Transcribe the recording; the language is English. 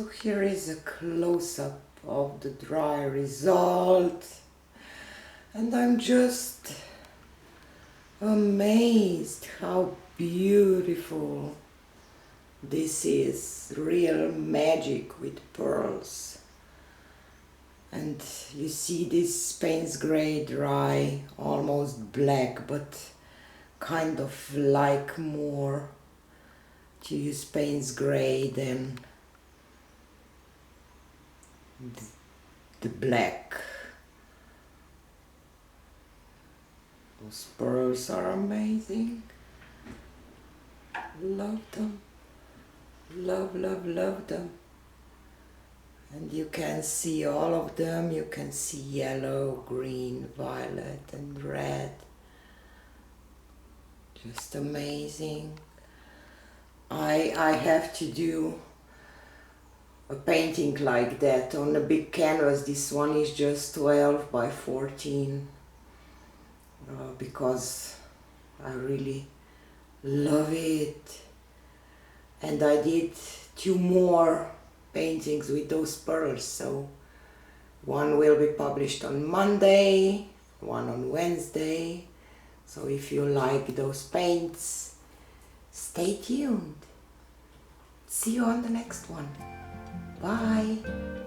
So here is a close-up of the dry result, and I'm just amazed how beautiful this is. Real magic with pearls. And you see this Payne's Gray dry, almost black, but kind of like more to use Payne's Gray than the black. Those pearls are amazing. Love them. Love, love, love them. And you can see all of them. You can see yellow, green, violet and red. Just amazing. I have to do a painting like that on a big canvas. This one is just 12 by 14 because I really love it. And I did 2 more paintings with those pearls, so one will be published on Monday, one on Wednesday. So if you like those paints, stay tuned. See you on the next one. Bye.